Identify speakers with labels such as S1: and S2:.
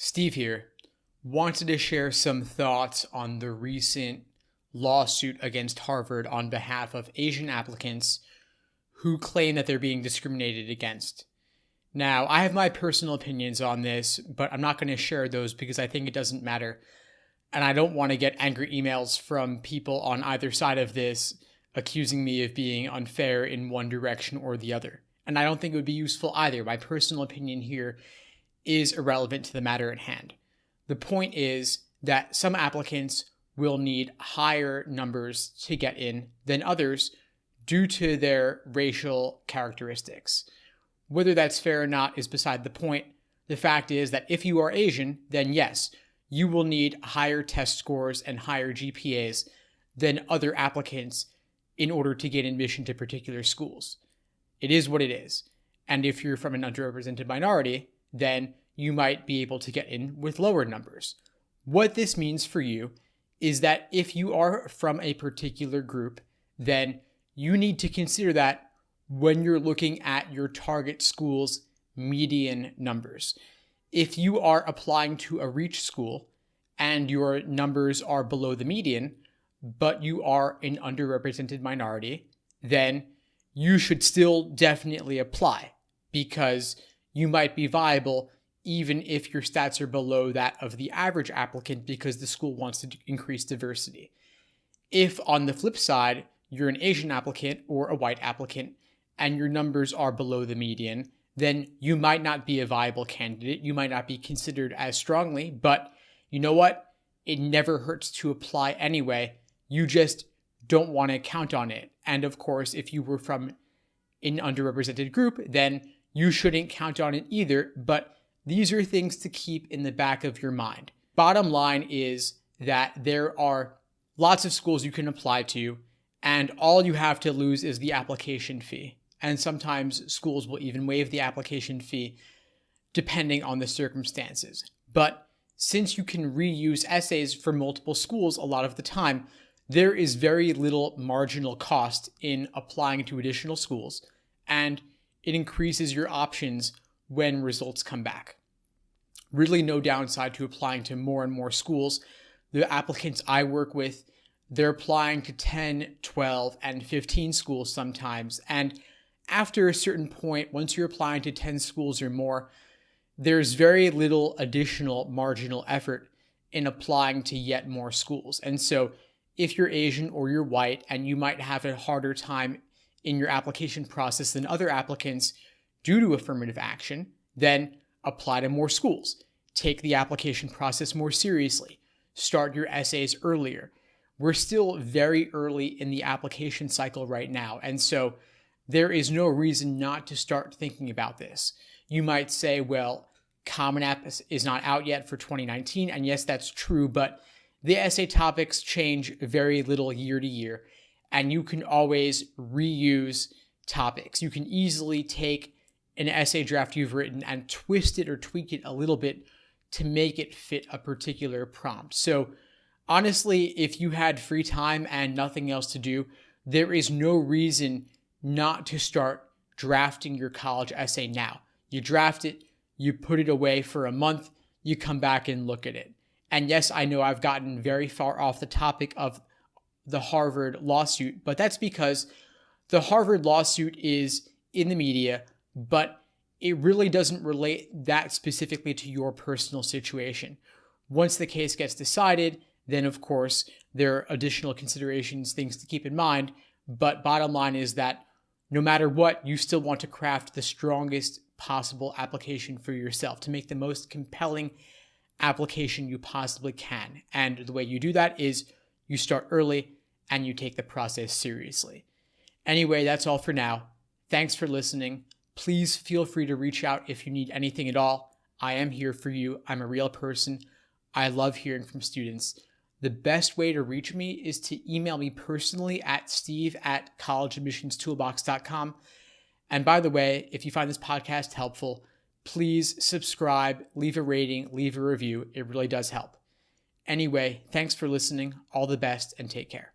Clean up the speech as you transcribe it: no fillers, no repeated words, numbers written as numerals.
S1: Steve here. Wanted to share some thoughts on the recent lawsuit against Harvard on behalf of Asian applicants who claim that they're being discriminated against. Now, I have my personal opinions on this, but I'm not going to share those because I think it doesn't matter. And I don't want to get angry emails from people on either side of this accusing me of being unfair in one direction or the other. And I don't think it would be useful either. My personal opinion here is irrelevant to the matter at hand. The point is that some applicants will need higher numbers to get in than others due to their racial characteristics. Whether that's fair or not is beside the point. The fact is that if you are Asian, then yes, you will need higher test scores and higher GPAs than other applicants in order to get admission to particular schools. It is what it is. And if you're from an underrepresented minority, then you might be able to get in with lower numbers. What this means for you is that if you are from a particular group, then you need to consider that when you're looking at your target school's median numbers. If you are applying to a reach school and your numbers are below the median, but you are an underrepresented minority, then you should still definitely apply because you might be viable even if your stats are below that of the average applicant because the school wants to increase diversity. If on the flip side, you're an Asian applicant or a white applicant and your numbers are below the median, then you might not be a viable candidate. You might not be considered as strongly, but you know what? It never hurts to apply anyway. You just don't want to count on it. And of course, if you were from an underrepresented group, then you shouldn't count on it either. But these are things to keep in the back of your mind. Bottom line is that there are lots of schools you can apply to, and all you have to lose is the application fee. And sometimes schools will even waive the application fee depending on the circumstances. But since you can reuse essays for multiple schools a lot of the time, there is very little marginal cost in applying to additional schools, and it increases your options when results come back. Really no downside to applying to more and more schools. The applicants I work with, they're applying to 10, 12, and 15 schools sometimes. And after a certain point, once you're applying to 10 schools or more, there's very little additional marginal effort in applying to yet more schools. And so if you're Asian or you're white and you might have a harder time in your application process than other applicants due to affirmative action, then apply to more schools. Take the application process more seriously. Start your essays earlier. We're still very early in the application cycle right now, and so there is no reason not to start thinking about this. You might say, well, Common App is not out yet for 2019, and yes, that's true, but the essay topics change very little year to year, and you can always reuse topics. You can easily take an essay draft you've written and twist it or tweak it a little bit to make it fit a particular prompt. So honestly, if you had free time and nothing else to do, there is no reason not to start drafting your college essay now. You draft it, you put it away for a month, you come back and look at it. And yes, I know I've gotten very far off the topic of the Harvard lawsuit, but that's because the Harvard lawsuit is in the media, but it really doesn't relate that specifically to your personal situation. Once the case gets decided, then of course there are additional considerations, things to keep in mind, but bottom line is that no matter what, you still want to craft the strongest possible application for yourself to make the most compelling application you possibly can. And the way you do that is you start early and you take the process seriously. Anyway, that's all for now. Thanks for listening. Please feel free to reach out if you need anything at all. I am here for you. I'm a real person. I love hearing from students. The best way to reach me is to email me personally at steve@collegeadmissionstoolbox.com. And by the way, if you find this podcast helpful, please subscribe, leave a rating, leave a review. It really does help. Anyway, thanks for listening. All the best and take care.